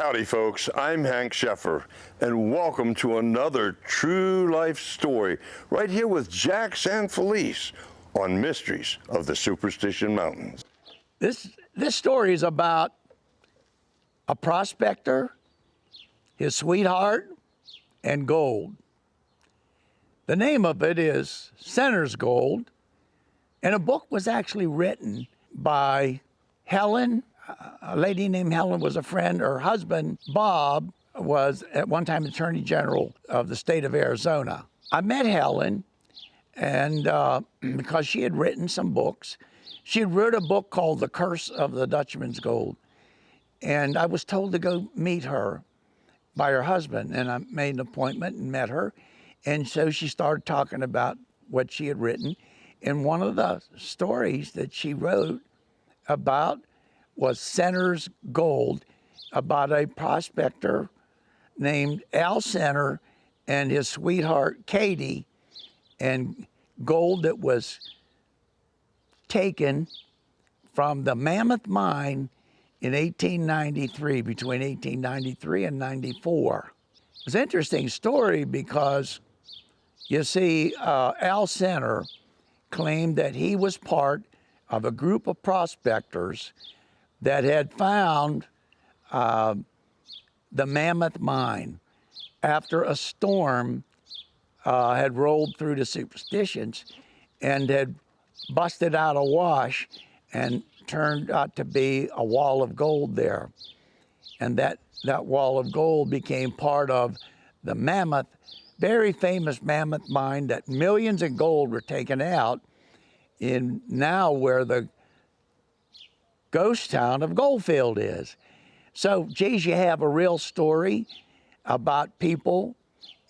Howdy folks, I'm Hank Sheffer, and welcome to another true life story right here with Jack San Felice on Mysteries of the Superstition Mountains. This story is about a prospector, his sweetheart, and gold. The name of it is Senner's Gold, and a book was actually written by Helen. A lady named Helen was a friend. Her husband, Bob, was at one time Attorney General of the state of Arizona. I met Helen, and because she had written some books. She had wrote a book called The Curse of the Dutchman's Gold, and I was told to go meet her by her husband, and I made an appointment and met her, and so she started talking about what she had written, and one of the stories that she wrote about was Senner's Gold, about a prospector named Al Senner and his sweetheart Katie, and gold that was taken from the Mammoth Mine in 1893, between 1893 and 94. It's an interesting story because, you see, Al Senner claimed that he was part of a group of prospectors that had found the Mammoth Mine after a storm had rolled through the Superstitions and had busted out a wash and turned out to be a wall of gold there. And that wall of gold became part of the Mammoth, very famous Mammoth Mine, that millions of gold were taken out in now where the ghost town of Goldfield is. So, geez, you have a real story about people,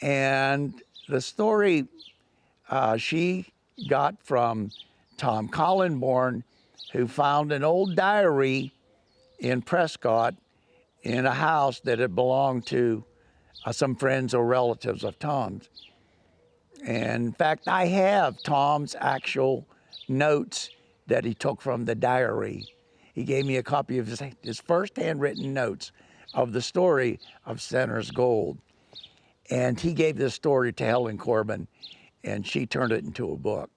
and the story she got from Tom Collinborn, who found an old diary in Prescott in a house that had belonged to some friends or relatives of Tom's. And in fact, I have Tom's actual notes that he took from the diary. He gave me a copy of his first handwritten notes of the story of Senner's Gold. And he gave this story to Helen Corbin, and she turned it into a book.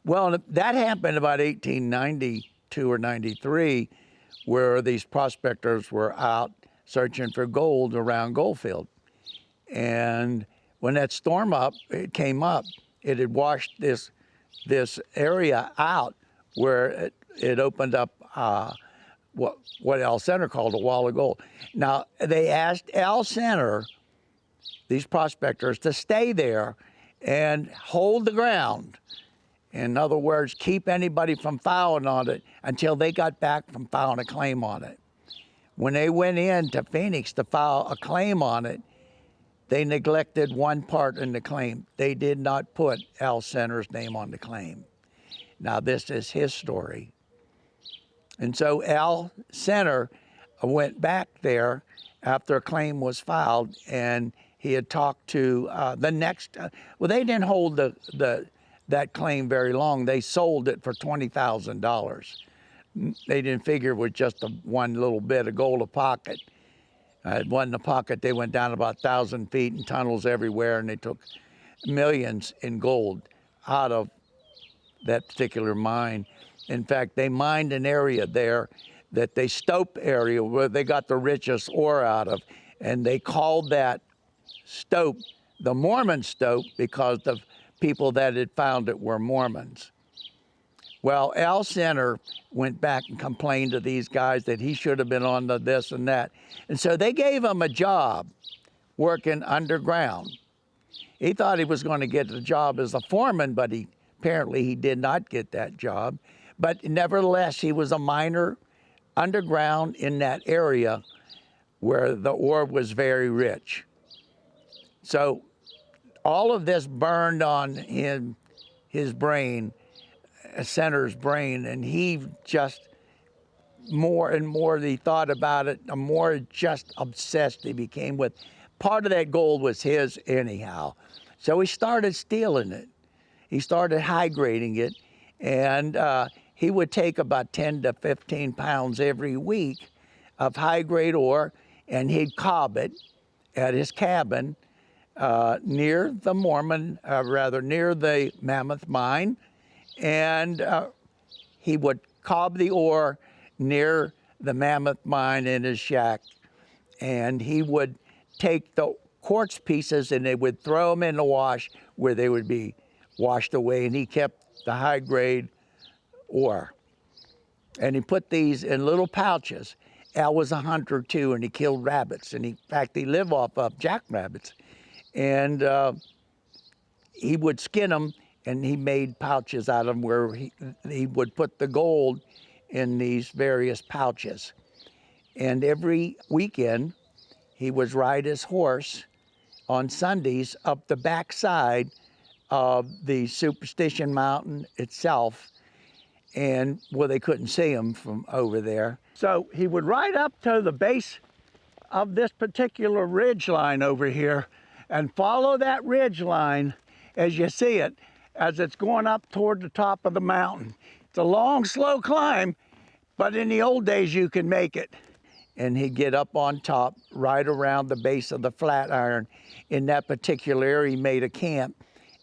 Well, that happened about 1892 or 93, where these prospectors were out searching for gold around Goldfield. And when that storm came up, it had washed this area out where it opened up what Al Senner called a wall of gold. Now, they asked Al Senner, these prospectors, to stay there and hold the ground. In other words, keep anybody from filing on it until they got back from filing a claim on it. When they went in to Phoenix to file a claim on it, they neglected one part in the claim. They did not put Al Senner's name on the claim. Now, this is his story. And so Al Senner went back there after a claim was filed, and he had talked to the next, well, they didn't hold that claim very long. They sold it for $20,000. They didn't figure it was just one little bit of gold a pocket. It wasn't a pocket. They went down about 1,000 feet in tunnels everywhere, and they took millions in gold out of that particular mine. In fact, they mined an area there that they stope area where they got the richest ore out of, and they called that stope the Mormon stope because the people that had found it were Mormons. Well, Al Senner went back and complained to these guys that he should have been on the this and that. And so they gave him a job working underground. He thought he was going to get the job as a foreman, but apparently he did not get that job. But nevertheless, he was a miner underground in that area where the ore was very rich. So all of this burned on his brain, Senner's brain, and he just more and more he thought about it, the more just obsessed he became with. Part of that gold was his anyhow. So he started stealing it. He started high grading it, and he would take about 10 to 15 pounds every week of high-grade ore, and he'd cob it at his cabin near the near the Mammoth mine, and he would cob the ore near the Mammoth mine in his shack, and he would take the quartz pieces and they would throw them in the wash where they would be washed away, and he kept the high-grade ore. And he put these in little pouches. Al was a hunter too, and he killed rabbits, and in fact he lived off of jackrabbits. And he would skin them, and he made pouches out of them where he would put the gold in these various pouches. And every weekend, he would ride his horse on Sundays up the backside of the Superstition Mountain itself, and well, they couldn't see him from over there. So he would ride up to the base of this particular ridge line over here and follow that ridge line as you see it, as it's going up toward the top of the mountain. It's a long, slow climb, but in the old days you can make it. And he'd get up on top, right around the base of the Flatiron. In that particular area, he made a camp,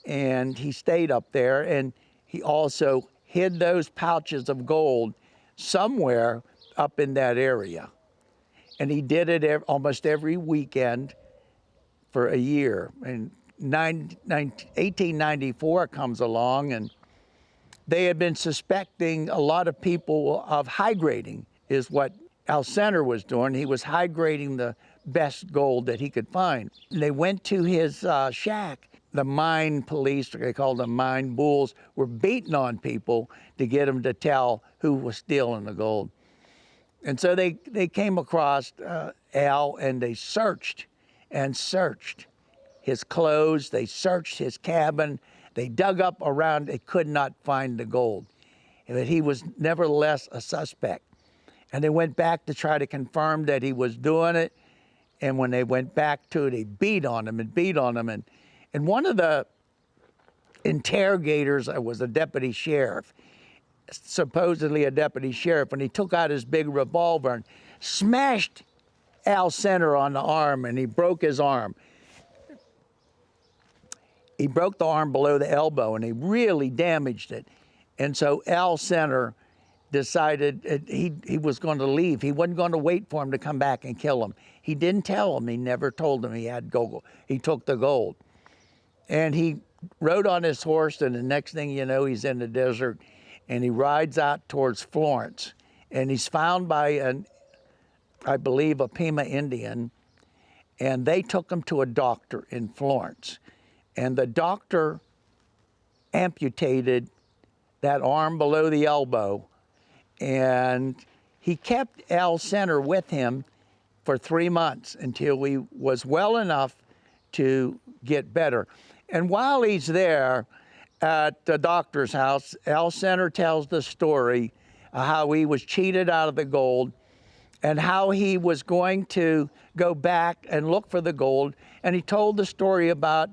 and he stayed up there, and he also hid those pouches of gold somewhere up in that area. And he did it almost every weekend for a year. And 1894 comes along, and they had been suspecting a lot of people of high grading, is what Al Senner was doing. He was high grading the best gold that he could find. They went to his shack. The mine police, they called them mine bulls, were beating on people to get them to tell who was stealing the gold. And so they came across Al, and they searched and searched his clothes. They searched his cabin. They dug up around. They could not find the gold. But he was nevertheless a suspect. And they went back to try to confirm that he was doing it. And when they went back to it, they beat on him and beat on him. And one of the interrogators was a deputy sheriff, supposedly a deputy sheriff, and he took out his big revolver and smashed Al Senner on the arm, and he broke his arm. He broke the arm below the elbow, and he really damaged it. And so Al Senner decided he was going to leave. He wasn't going to wait for him to come back and kill him. He didn't tell him. He never told him he had gold. He took the gold. And he rode on his horse, and the next thing you know, he's in the desert, and he rides out towards Florence. And he's found by I believe, a Pima Indian, and they took him to a doctor in Florence. And the doctor amputated that arm below the elbow, and he kept Al Senner with him for 3 months until he was well enough to get better. And while he's there at the doctor's house, Al Senner tells the story of how he was cheated out of the gold and how he was going to go back and look for the gold. And he told the story about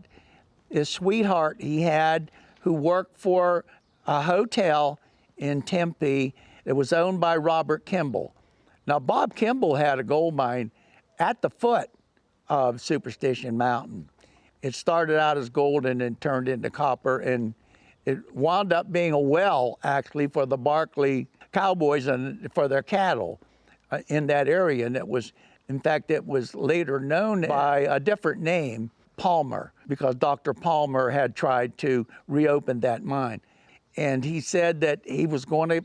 his sweetheart he had who worked for a hotel in Tempe that was owned by Robert Kimball. Now, Bob Kimball had a gold mine at the foot of Superstition Mountain. It started out as gold and then turned into copper, and it wound up being a well, actually, for the Barkley cowboys and for their cattle in that area. And it was, in fact, it was later known by a different name, Palmer, because Dr. Palmer had tried to reopen that mine. And he said that he was going to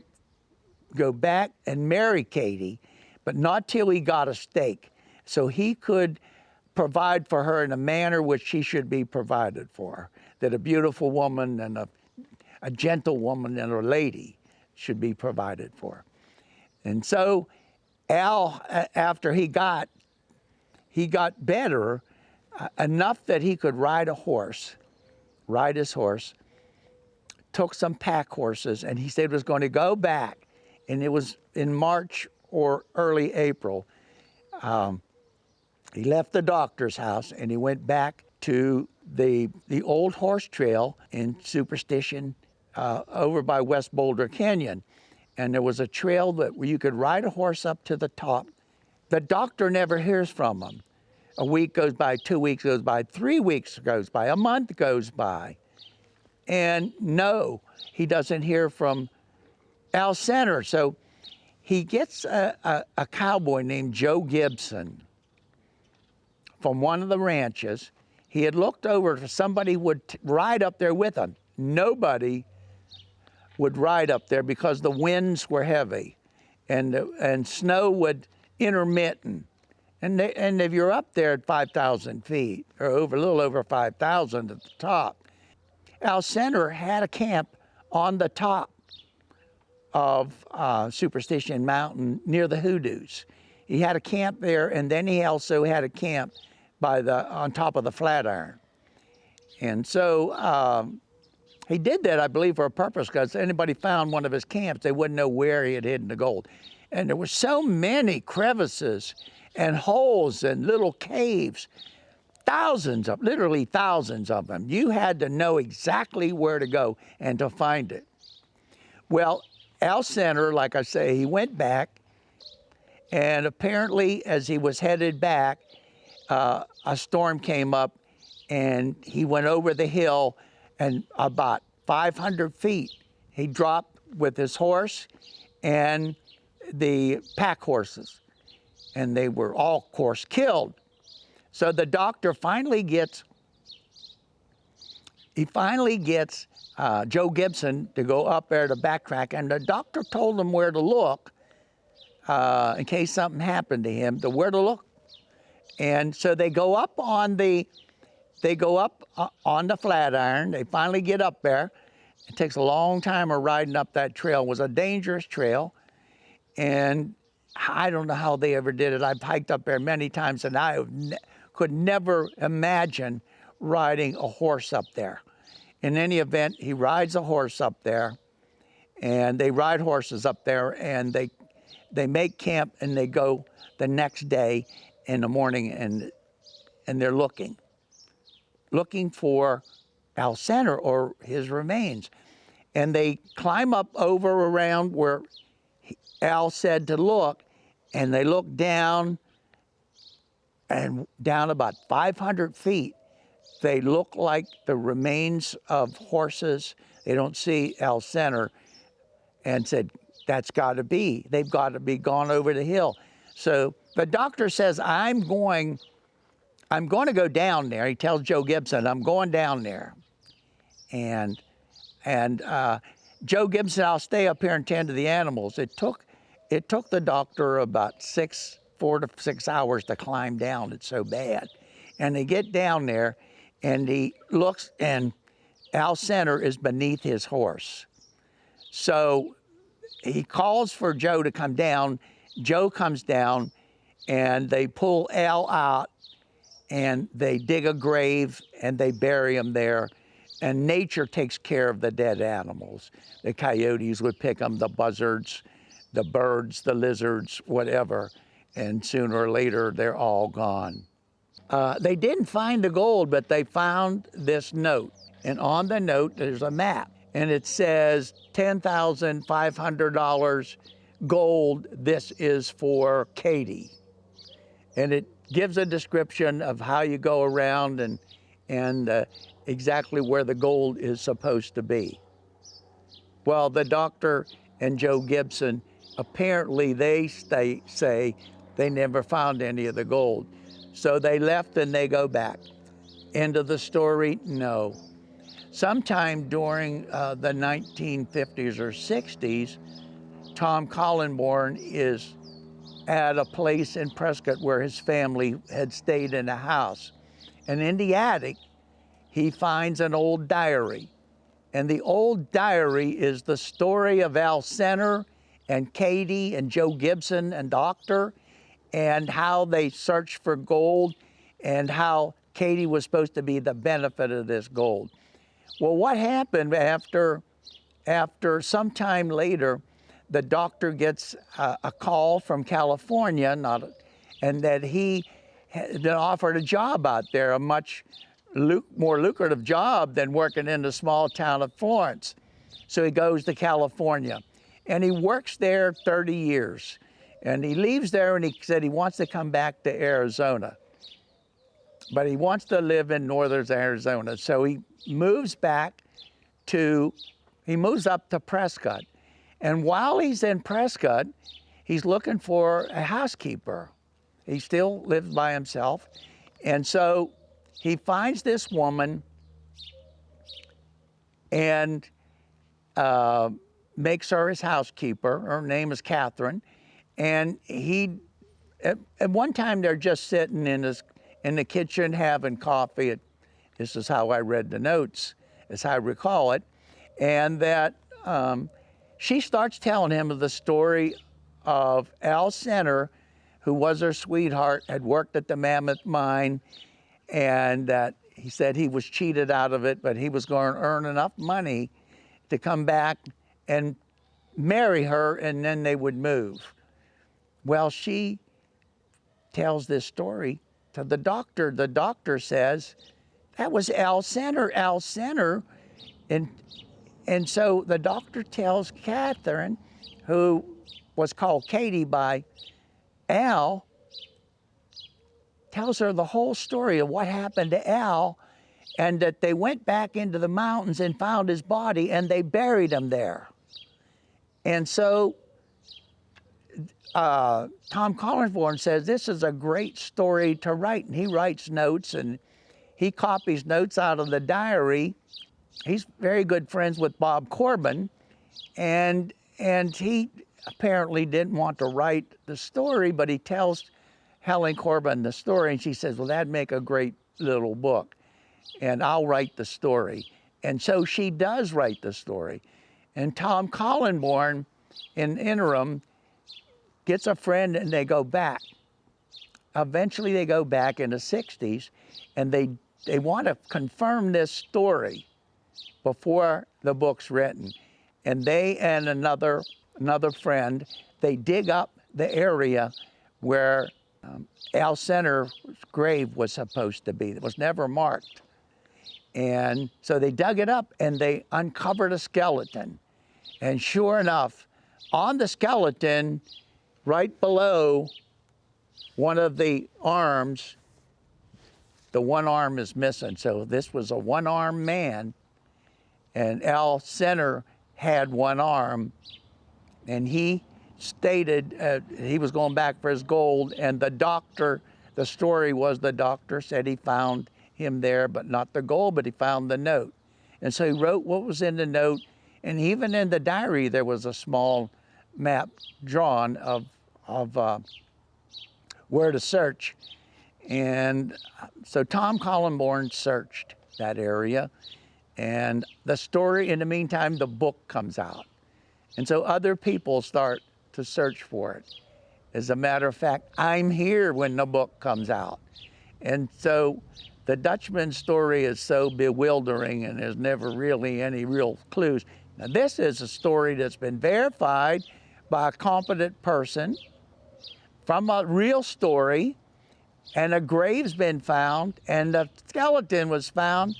go back and marry Katie, but not till he got a stake, so he could provide for her in a manner which she should be provided for, that a beautiful woman and a gentle woman and a lady should be provided for. And so Al, after he got better, enough that he could ride his horse, took some pack horses, and he said he was going to go back, and it was in March or early April. He left the doctor's house and he went back to the old horse trail in Superstition over by West Boulder Canyon. And there was a trail where you could ride a horse up to the top The doctor never hears from him. A week goes by, 2 weeks goes by, 3 weeks goes by, a month goes by. And no, he doesn't hear from Al Senner. So he gets a cowboy named Joe Gibson from one of the ranches. He had looked over for somebody would ride up there with him. Nobody would ride up there because the winds were heavy and snow would intermittent. And if you're up there at 5,000 feet, or a little over 5,000 at the top, Al Senner had a camp on the top of Superstition Mountain near the Hoodoos. He had a camp there, and then he also had a camp on top of the Flatiron. And so he did that, I believe, for a purpose, because anybody found one of his camps, they wouldn't know where he had hidden the gold. And there were so many crevices and holes and little caves, literally thousands of them. You had to know exactly where to go and to find it. Well, Al Senner, like I say, he went back, and apparently as he was headed back, a storm came up, and he went over the hill, and about 500 feet, he dropped with his horse and the pack horses, and they were all, of course, killed. So the doctor finally gets Joe Gibson to go up there to backtrack, and the doctor told him where to look in case something happened to him, where to look. And so they go up on the Flatiron. They finally get up there. It takes a long time of riding up that trail. It was a dangerous trail, and I don't know how they ever did it. I've hiked up there many times, and I could never imagine riding a horse up there. In any event, he rides a horse up there, and they ride horses up there, and they make camp, and they go the next day in the morning, and they're looking for Al Senner or his remains. And they climb up over around where Al said to look, and they look down, and down about 500 feet, they look like the remains of horses. They don't see Al Senner, and said, that's got to be. They've got to be gone over the hill. So the doctor says, I'm going to go down there. He tells Joe Gibson, I'm going down there. And Joe Gibson, I'll stay up here and tend to the animals. It took the doctor about 4 to 6 hours to climb down. It's so bad. And they get down there, and he looks, and Al Senner is beneath his horse. So he calls for Joe to come down. Joe comes down, and they pull Al out, and they dig a grave, and they bury him there. And nature takes care of the dead animals. The coyotes would pick them, the buzzards, the birds, the lizards, whatever. And sooner or later, they're all gone. They didn't find the gold, but they found this note. And on the note, there's a map. And it says $10,500 gold. This is for Katie. And it gives a description of how you go around and exactly where the gold is supposed to be. Well, the doctor and Joe Gibson, apparently they say they never found any of the gold. So they left and they go back. End of the story? No. Sometime during the 1950s or 60s, Tom Collenborn is at a place in Prescott where his family had stayed in a house. And in the attic, he finds an old diary. And the old diary is the story of Al Senner and Katie and Joe Gibson and Doctor, and how they searched for gold, and how Katie was supposed to be the benefit of this gold. Well, what happened after some time later, the doctor gets a call from California, and that he had been offered a job out there, a much more lucrative job than working in the small town of Florence. So he goes to California, and he works there 30 years. And he leaves there and he said he wants to come back to Arizona. But he wants to live in northern Arizona. So he moves back he moves up to Prescott. And while he's in Prescott, he's looking for a housekeeper. He still lives by himself. And so he finds this woman and makes her his housekeeper. Her name is Catherine. And at one time they're just sitting in the kitchen having coffee. This is how I read the notes, as I recall it. And that she starts telling him of the story of Al Senner, who was her sweetheart, had worked at the Mammoth Mine, and that he said he was cheated out of it, but he was going to earn enough money to come back and marry her, and then they would move. Well, she tells this story to the doctor. The doctor says, that was Al Senner, Al Senner. And so the doctor tells Catherine, who was called Katie by Al, tells her the whole story of what happened to Al, and that they went back into the mountains and found his body and they buried him there. And so Tom Collinsborn says this is a great story to write, and he writes notes and he copies notes out of the diary. He's very good friends with Bob Corbin, and he apparently didn't want to write the story, but he tells Helen Corbin the story, and she says, well, that'd make a great little book, and I'll write the story. And so she does write the story. And Tom Collinsborn, in interim, gets a friend and they go back. Eventually they go back in the 60s, and they want to confirm this story before the book's written. And they and another friend, they dig up the area where Al Senner's grave was supposed to be. It was never marked. And so they dug it up and they uncovered a skeleton. And sure enough, on the skeleton, right below one of the arms, the one arm is missing. So this was a one-armed man, and Al Senner had one arm, and he stated he was going back for his gold, and the story was the doctor said he found him there, but not the gold, but he found the note. And so he wrote what was in the note, and even in the diary there was a small map drawn of where to search. And so Tom Collinsborn searched that area, and the story, in the meantime, the book comes out. And so other people start to search for it. As a matter of fact, I'm here when the book comes out. And so the Dutchman story is so bewildering, and there's never really any real clues. Now, this is a story that's been verified by a competent person from a real story, and a grave's been found, and the skeleton was found,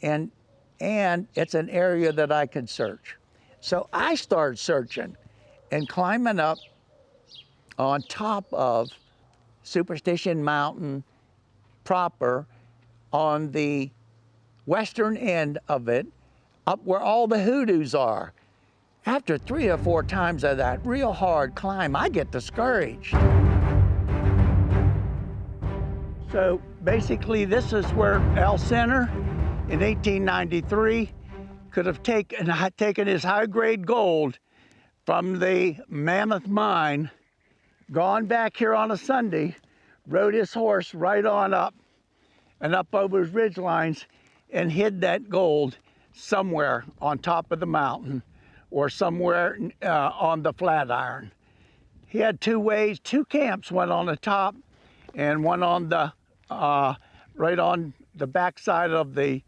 and it's an area that I can search. So I started searching and climbing up on top of Superstition Mountain proper, on the western end of it, up where all the hoodoos are. After 3 or 4 times of that real hard climb, I get discouraged. So basically, this is where Al Senner in 1893 could have taken his high-grade gold from the Mammoth Mine, gone back here on a Sunday, rode his horse right on up and up over his ridge lines, and hid that gold somewhere on top of the mountain or somewhere on the Flatiron. He had 2 ways, 2 camps, one on the top and one on the right on the backside of the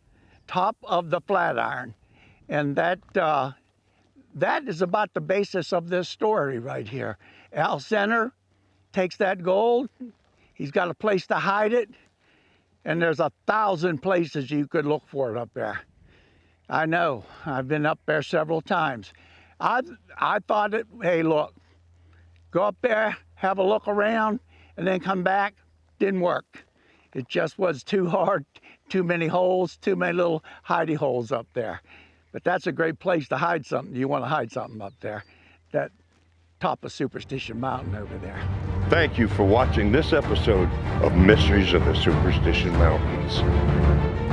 top of the Flatiron. And that is about the basis of this story right here. Al Senner takes that gold, he's got a place to hide it, and there's 1,000 places you could look for it up there. I know, I've been up there several times. I thought, hey look, Go up there, have a look around, and then come back. Didn't work. It just was too hard, too many holes, too many little hidey holes up there. But that's a great place to hide something. You want to hide something up there. That top of Superstition Mountain over there. Thank you for watching this episode of Mysteries of the Superstition Mountains.